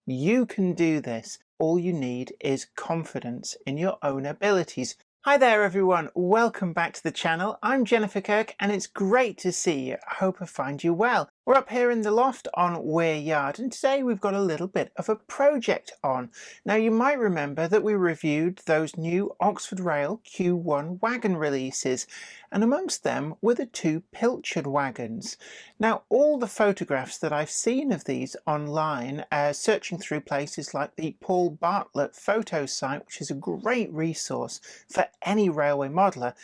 You can do this. All you need is confidence in your own abilities. Hi there everyone, welcome back to the channel. I'm Jennifer Kirk and it's great to see you. I hope I find you well. We're up here in the loft on Weir Yard and today we've got a little bit of a project on. Now you might remember that we reviewed those new Oxford Rail Q1 wagon releases, and amongst them were the two Pilchard wagons. Now all the photographs that I've seen of these online, searching through places like the Paul Bartlett photo site, which is a great resource for any railway modeller,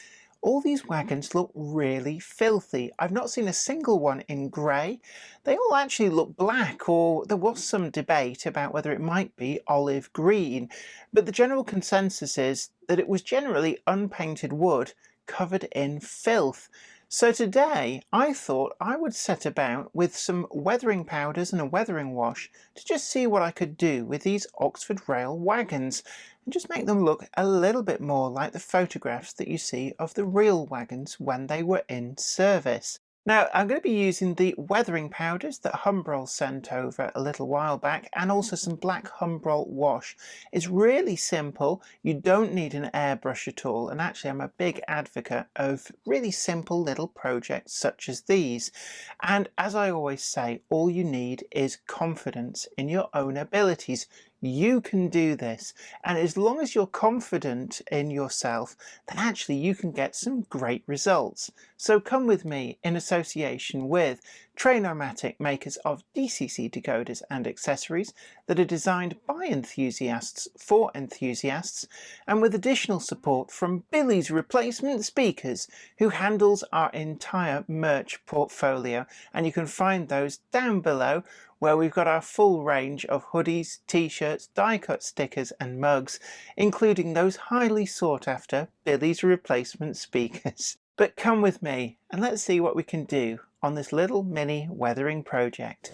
all these wagons look really filthy. I've not seen a single one in grey. They all actually look black, or there was some debate about whether it might be olive green, but the general consensus is that it was generally unpainted wood covered in filth. So today I thought I would set about with some weathering powders and a weathering wash to just see what I could do with these Oxford Rail wagons and just make them look a little bit more like the photographs that you see of the real wagons when they were in service. Now I'm going to be using the weathering powders that Humbrol sent over a little while back, and also some black Humbrol wash. It's really simple, you don't need an airbrush at all, and actually I'm a big advocate of really simple little projects such as these. And as I always say, all you need is confidence in your own abilities. You can do this, and as long as you're confident in yourself, then actually you can get some great results. So come with me in association with Trainomatic, makers of DCC decoders and accessories that are designed by enthusiasts for enthusiasts, and with additional support from Billy's Replacement Speakers, who handles our entire merch portfolio, and you can find those down below, where we've got our full range of hoodies, t-shirts, die-cut stickers and mugs, including those highly sought after Billy's Replacement Speakers. But come with me and let's see what we can do on this little mini weathering project.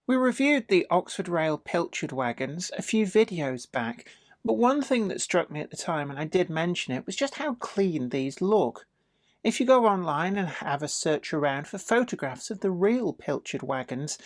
We reviewed the Oxford Rail Pilchard wagons a few videos back, but one thing that struck me at the time, and I did mention it, was just how clean these look. If you go online and have a search around for photographs of the real Pilchard wagons,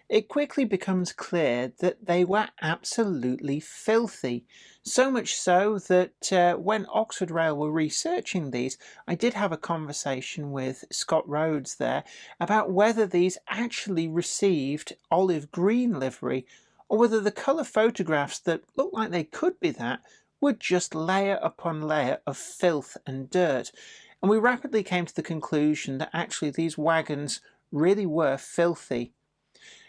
it quickly becomes clear that they were absolutely filthy. So much so that when Oxford Rail were researching these, I did have a conversation with Scott Rhodes there about whether these actually received olive green livery, or whether the colour photographs that looked like they could be that were just layer upon layer of filth and dirt. And we rapidly came to the conclusion that actually these wagons really were filthy.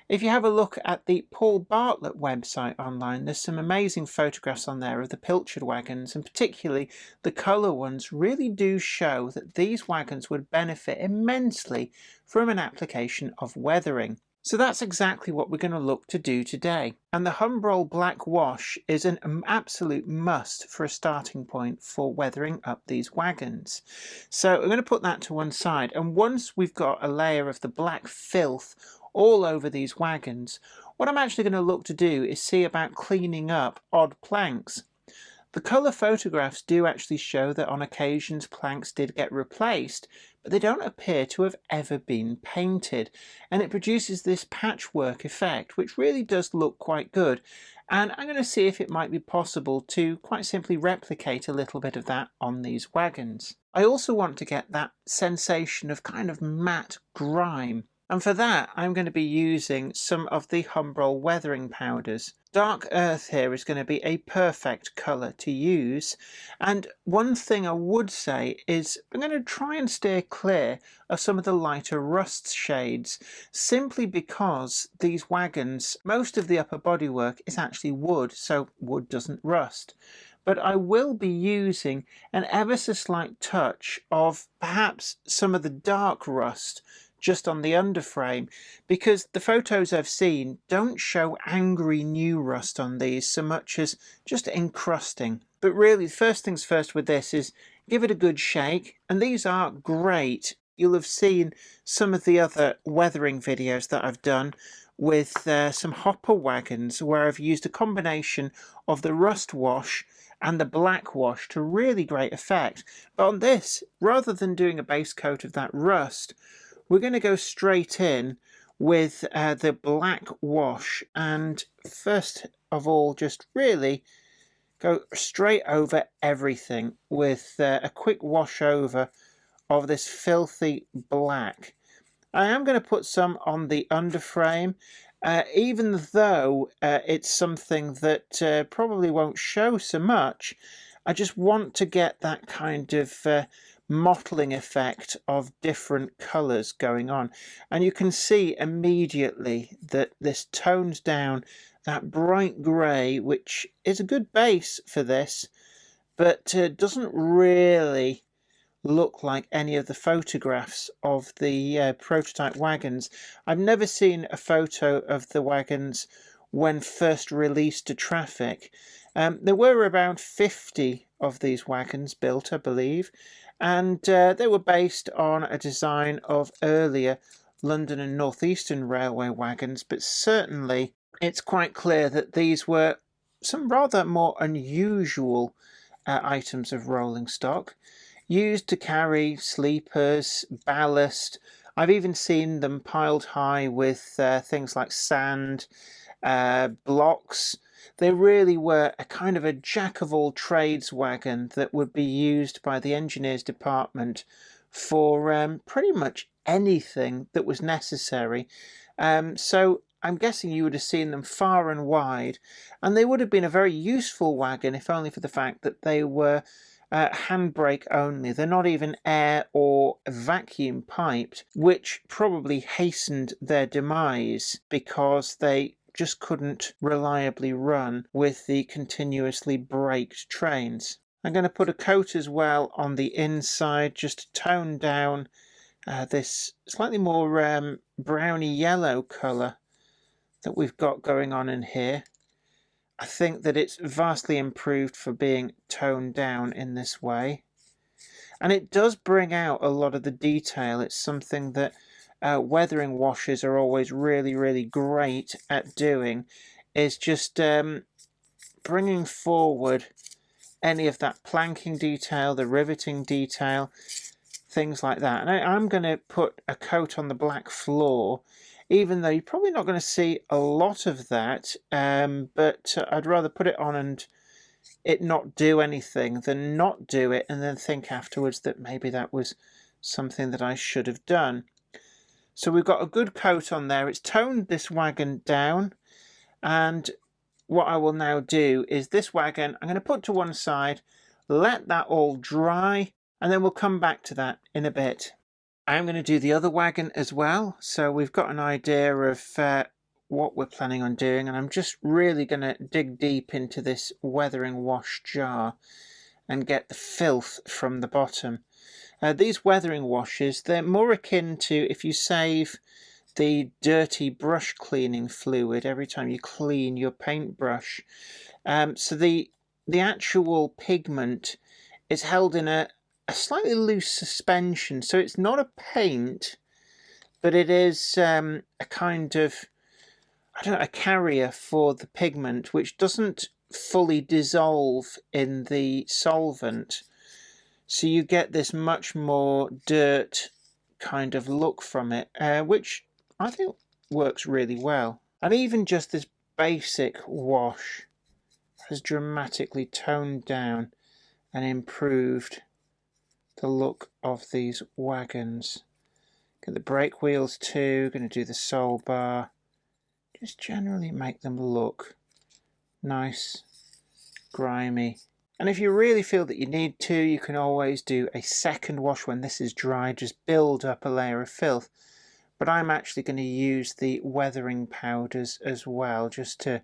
If you have a look at the Paul Bartlett website online, there's some amazing photographs on there of the Pilchard wagons, and particularly the colour ones really do show that these wagons would benefit immensely from an application of weathering. So that's exactly what we're going to look to do today. And the Humbrol Black Wash is an absolute must for a starting point for weathering up these wagons. So I'm going to put that to one side, and once we've got a layer of the black filth all over these wagons, what I'm actually going to look to do is see about cleaning up odd planks. The colour photographs do actually show that on occasions planks did get replaced, but they don't appear to have ever been painted, and it produces this patchwork effect which really does look quite good. And I'm going to see if it might be possible to quite simply replicate a little bit of that on these wagons. I also want to get that sensation of kind of matte grime. And for that, I'm going to be using some of the Humbrol weathering powders. Dark earth here is going to be a perfect colour to use. And one thing I would say is I'm going to try and steer clear of some of the lighter rust shades, simply because these wagons, most of the upper bodywork is actually wood, so wood doesn't rust. But I will be using an ever so slight touch of perhaps some of the dark rust just on the underframe, because the photos I've seen don't show angry new rust on these so much as just encrusting. But really, first things first with this is Give it a good shake, and these are great. You'll have seen some of the other weathering videos that I've done with some hopper wagons where I've used a combination of the rust wash and the black wash to really great effect. But on this, rather than doing a base coat of that rust, we're going to go straight in with the black wash, and first of all just really go straight over everything with a quick wash over of this filthy black. I am going to put some on the underframe, even though it's something that probably won't show so much. I just want to get that kind of mottling effect of different colours going on. And you can see immediately that this tones down that bright grey, which is a good base for this, but doesn't really look like any of the photographs of the prototype wagons. I've never seen a photo of the wagons when first released to traffic. There were around 50 of these wagons built, I believe, and they were based on a design of earlier London and North Eastern Railway wagons, but certainly it's quite clear that these were some rather more unusual items of rolling stock, used to carry sleepers, ballast. I've even seen them piled high with things like sand, blocks. They really were a kind of a jack-of-all-trades wagon that would be used by the engineers department for pretty much anything that was necessary. So I'm guessing you would have seen them far and wide, and they would have been a very useful wagon if only for the fact that they were handbrake only. They're not even air or vacuum piped, which probably hastened their demise because they just couldn't reliably run with the continuously braked trains. I'm going to put a coat as well on the inside just to tone down this slightly more browny yellow colour that we've got going on in here. I think that it's vastly improved for being toned down in this way. And it does bring out a lot of the detail. It's something that weathering washes are always really, really great at doing, is just bringing forward any of that planking detail, the riveting detail, things like that. And I'm going to put a coat on the black floor, even though you're probably not going to see a lot of that, but I'd rather put it on and it not do anything than not do it and then think afterwards that maybe that was something that I should have done. So we've got a good coat on there. It's toned this wagon down, and what I will now do is this wagon I'm going to put to one side, let that all dry, and then we'll come back to that in a bit. I'm going to do the other wagon as well, so we've got an idea of what we're planning on doing, and I'm just really going to dig deep into this weathering wash jar and get the filth from the bottom. These weathering washes, they're more akin to if you save the dirty brush cleaning fluid every time you clean your paintbrush. So the actual pigment is held in a slightly loose suspension, so it's not a paint, but it is a kind of, I don't know, a carrier for the pigment, which doesn't fully dissolve in the solvent. So you get this much more dirt kind of look from it, which I think works really well. And even just this basic wash has dramatically toned down and improved the look of these wagons. Get the brake wheels too, going to do the sole bar. Just generally make them look nice, grimy. And if you really feel that you need to, you can always do a second wash when this is dry, just build up a layer of filth. But I'm actually going to use the weathering powders as well, just to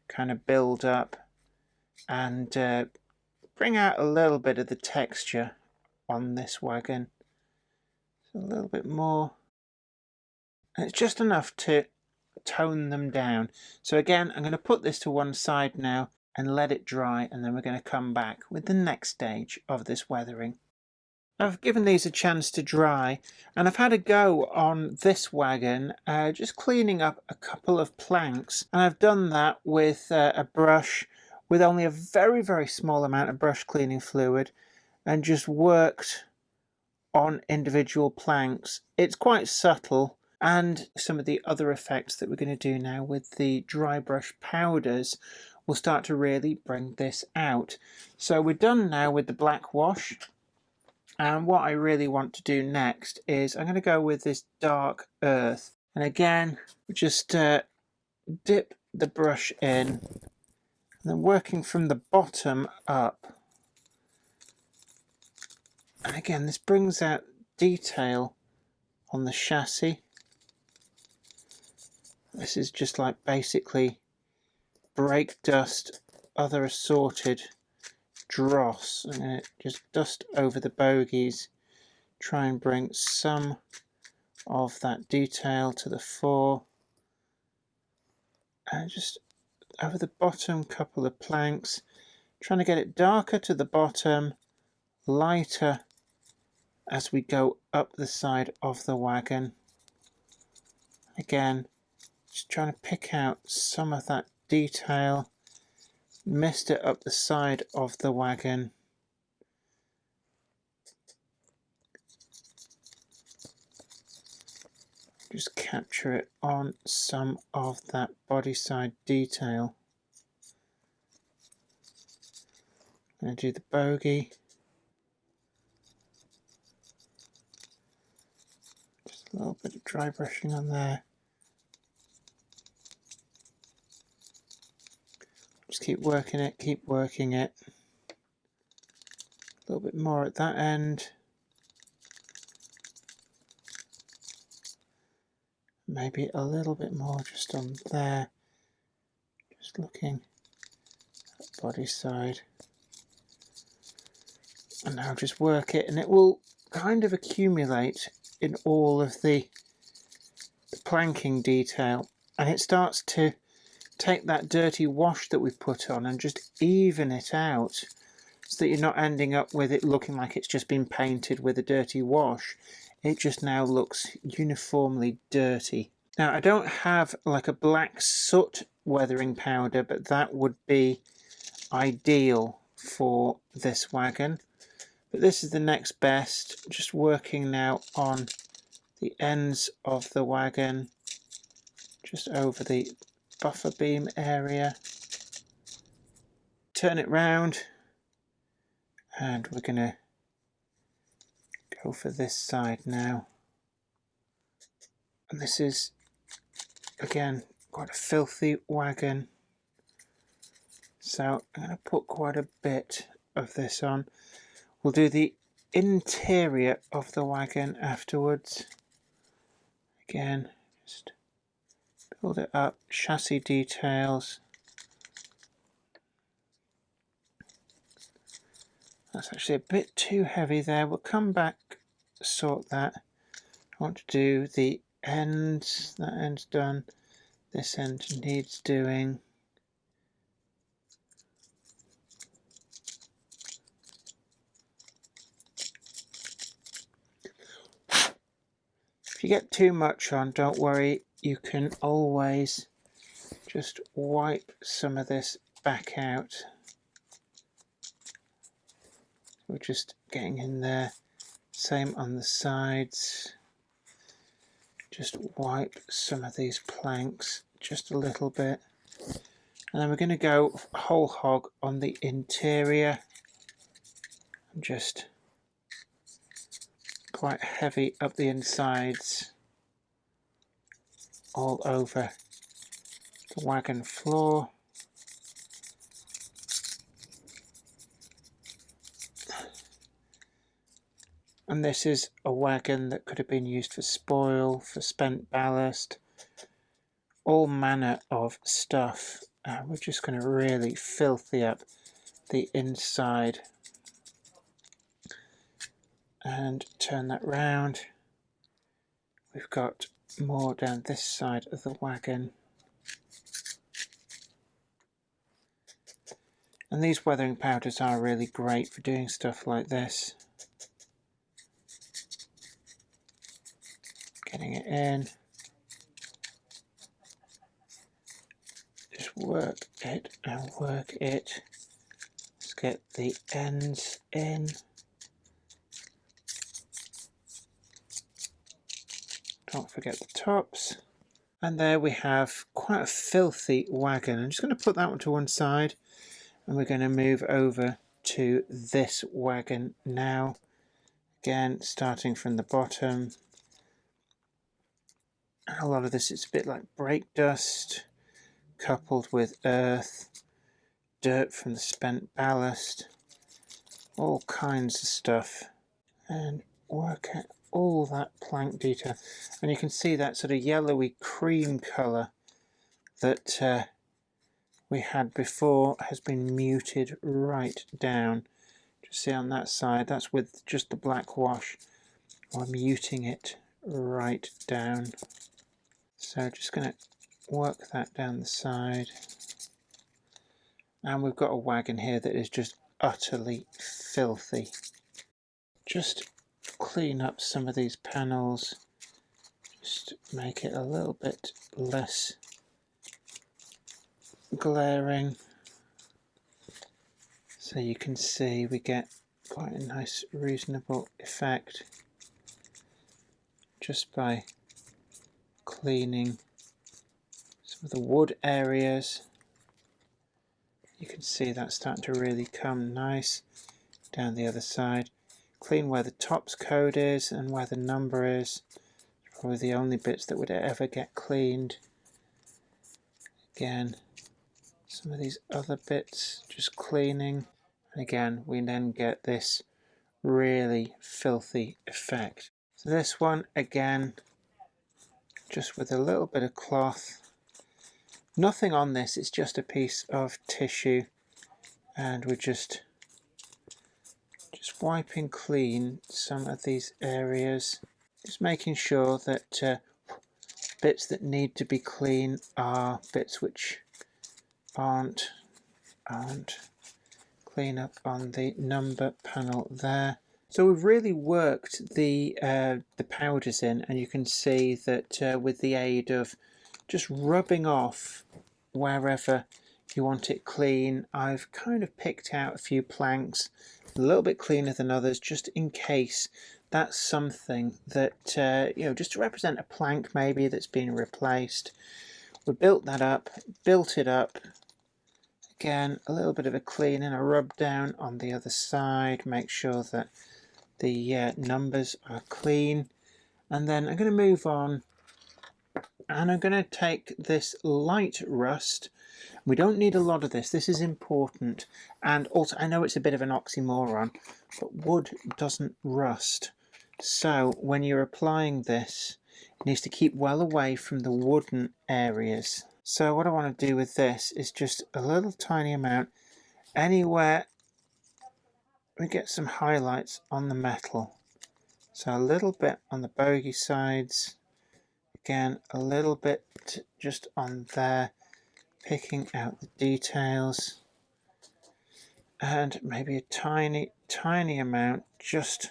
kind of build up and bring out a little bit of the texture on this wagon. So a little bit more. And it's just enough to tone them down. So again, I'm going to put this to one side now and let it dry, and then we're going to come back with the next stage of this weathering. I've given these a chance to dry, and I've had a go on this wagon just cleaning up a couple of planks, and I've done that with a brush with only a very small amount of brush cleaning fluid, and just worked on individual planks. It's quite subtle, and some of the other effects that we're going to do now with the dry brush powders will start to really bring this out. So we're done now with the black wash, and what I really want to do next is I'm going to go with this dark earth, and again just dip the brush in and then working from the bottom up. And again, this brings out detail on the chassis. This is just like basically brake dust, other assorted dross. I'm going to just dust over the bogies, try and bring some of that detail to the fore. And just over the bottom couple of planks, trying to get it darker to the bottom, lighter as we go up the side of the wagon. Again, just trying to pick out some of that detail. Missed it up the side of the wagon. Just capture it on some of that body side detail. I'm going to do the bogie. Just a little bit of dry brushing on there. Just keep working it, keep working it. A little bit more at that end. Maybe a little bit more just on there. Just looking at body side. And now just work it, and it will kind of accumulate in all of the planking detail, and it starts to take that dirty wash that we've put on and just even it out, so that you're not ending up with it looking like it's just been painted with a dirty wash. It just now looks uniformly dirty. Now I don't have like a black soot weathering powder, but that would be ideal for this wagon. But this is the next best, just working now on the ends of the wagon, just over the buffer beam area. Turn it round, and we're going to go for this side now. And this is, again, quite a filthy wagon. So I'm going to put quite a bit of this on. We'll do the interior of the wagon afterwards. Again, just build it up, chassis details. That's actually a bit too heavy there. We'll come back, sort that. I want to do the ends. That end's done. This end needs doing. If you get too much on, don't worry, you can always just wipe some of this back out. We're just getting in there, same on the sides. Just wipe some of these planks just a little bit. And then we're going to go whole hog on the interior. Just quite heavy up the insides, all over the wagon floor. And this is a wagon that could have been used for spoil, for spent ballast, all manner of stuff. We're just going to really filthy up the inside. And turn that round. We've got more down this side of the wagon. And these weathering powders are really great for doing stuff like this. getting it in. Just work it and work it. Let's get the ends in. Don't forget the tops. And there we have quite a filthy wagon. I'm just going to put that one to one side, and we're going to move over to this wagon now. Again, starting from the bottom. A lot of this is a bit like brake dust, coupled with earth, dirt from the spent ballast, all kinds of stuff. And work out all that plank detail. And you can see that sort of yellowy cream colour that we had before has been muted right down. Just see on that side, that's with just the black wash. We're muting it right down. So just going to work that down the side. And we've got a wagon here that is just utterly filthy. Just clean up some of these panels. Just make it a little bit less glaring. So you can see we get quite a nice reasonable effect just by cleaning some of the wood areas. You can see that's starting to really come nice. Down the other side, clean where the tops code is and where the number is. Probably the only bits that would ever get cleaned. Again, some of these other bits just cleaning, and again we then get this really filthy effect. So this one again, just with a little bit of cloth, nothing on this, it's just a piece of tissue, and we're just wiping clean some of these areas, just making sure that bits that need to be clean are bits which aren't. Clean up on the number panel there. So we've really worked the powders in, and you can see that with the aid of just rubbing off wherever you want it clean, I've kind of picked out a few planks a little bit cleaner than others, just in case that's something that you know, just to represent a plank maybe that's been replaced. We built that up, built it up. Again, a little bit of a clean and a rub down on the other side, make sure that the numbers are clean. And then I'm going to move on, and I'm going to take this light rust. We don't need a lot of this, this is important. And also, I know it's a bit of an oxymoron, but wood doesn't rust. So when you're applying this, it needs to keep well away from the wooden areas. So what I want to do with this is just a little tiny amount anywhere we get some highlights on the metal. So a little bit on the bogey sides, again a little bit just on there, picking out the details, and maybe a tiny amount just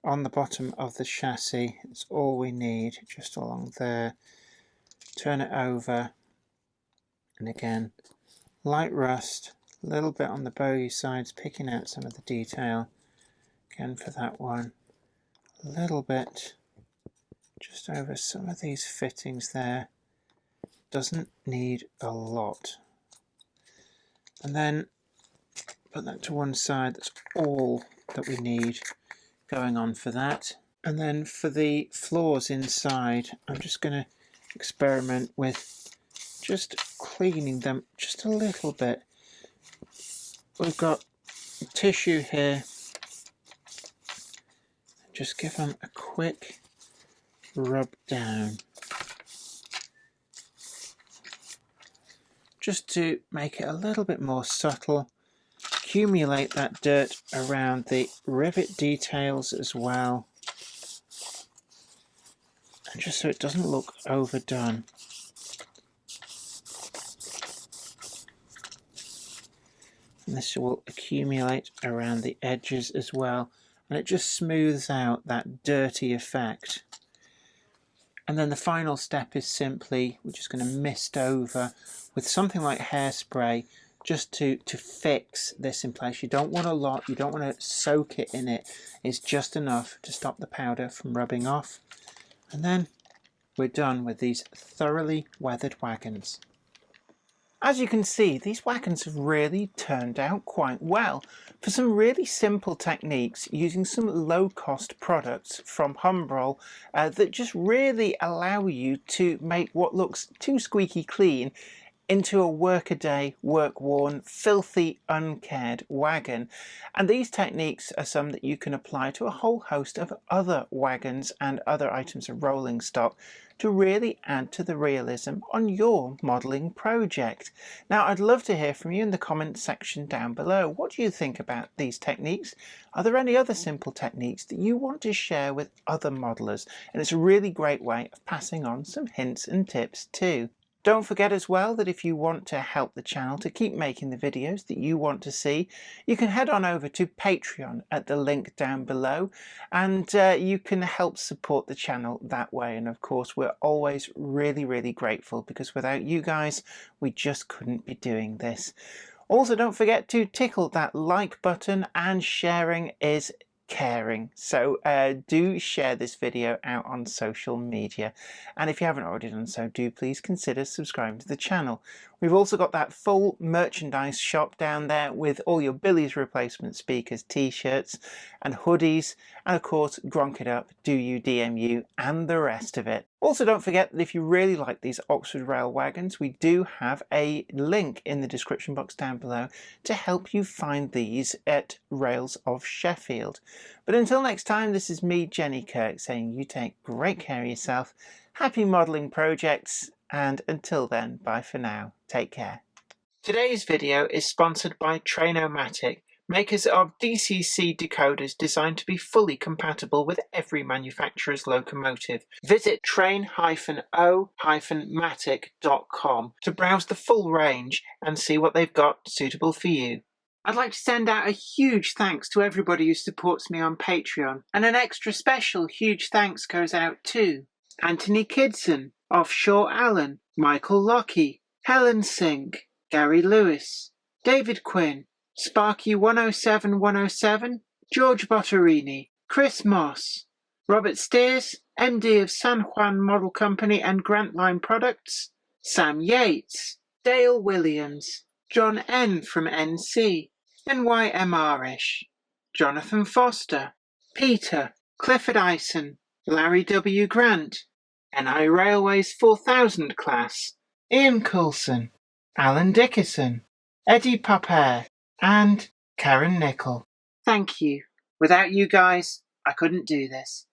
on the bottom of the chassis. It's all we need, just along there. Turn it over, and again light rust, a little bit on the bogey sides, picking out some of the detail. Again for that one, a little bit just over some of these fittings there. Doesn't need a lot. And then put that to one side, that's all that we need going on for that. And then for the floors inside, I'm just going to experiment with just cleaning them just a little bit. We've got tissue here, just give them a quick rub down, just to make it a little bit more subtle. Accumulate that dirt around the rivet details as well, and just so it doesn't look overdone. And this will accumulate around the edges as well, and it just smooths out that dirty effect. And then the final step is simply, we're just going to mist over with something like hairspray just to fix this in place. You don't want a lot, you don't want to soak it in it. It's just enough to stop the powder from rubbing off. And then we're done with these thoroughly weathered wagons. As you can see, these wagons have really turned out quite well. For some really simple techniques using some low-cost products from Humbrol that just really allow you to make what looks too squeaky clean into a workaday, work-worn, filthy, uncared wagon. And these techniques are some that you can apply to a whole host of other wagons and other items of rolling stock to really add to the realism on your modelling project. Now, I'd love to hear from you in the comment section down below. What do you think about these techniques? Are there any other simple techniques that you want to share with other modellers? And it's a really great way of passing on some hints and tips too. Don't forget as well that if you want to help the channel to keep making the videos that you want to see, you can head on over to Patreon at the link down below, and you can help support the channel that way. And of course, we're always really grateful, because without you guys, we just couldn't be doing this. Also, don't forget to tickle that like button, and sharing is caring. So do share this video out on social media, and if you haven't already done so, do please consider subscribing to the channel. We've also got that full merchandise shop down there with all your Billy's replacement speakers, t-shirts and hoodies, and of course Gronk It Up, Do You DMU, and the rest of it. Also, don't forget that if you really like these Oxford Rail wagons, we do have a link in the description box down below to help you find these at Rails of Sheffield. But until next time, this is me, Jenny Kirk, saying you take great care of yourself, happy modelling projects, and until then, bye for now. Take care. Today's video is sponsored by Trainomatic, makers of DCC decoders designed to be fully compatible with every manufacturer's locomotive. Visit train-o-matic.com to browse the full range and see what they've got suitable for you. I'd like to send out a huge thanks to everybody who supports me on Patreon, and an extra special huge thanks goes out to Anthony Kidson, Offshore Allen, Michael Lockie, Helen Sink, Gary Lewis, David Quinn, Sparky 107107, George Botterini, Chris Moss, Robert Steers, MD of San Juan Model Company and Grantline Products, Sam Yates, Dale Williams, John N from NC, NYMRish, Jonathan Foster, Peter, Clifford Ison, Larry W. Grant, NI Railways 4000 class, Ian Coulson, Alan Dickerson, Eddie Popper, and Karen Nickel. Thank you. Without you guys, I couldn't do this.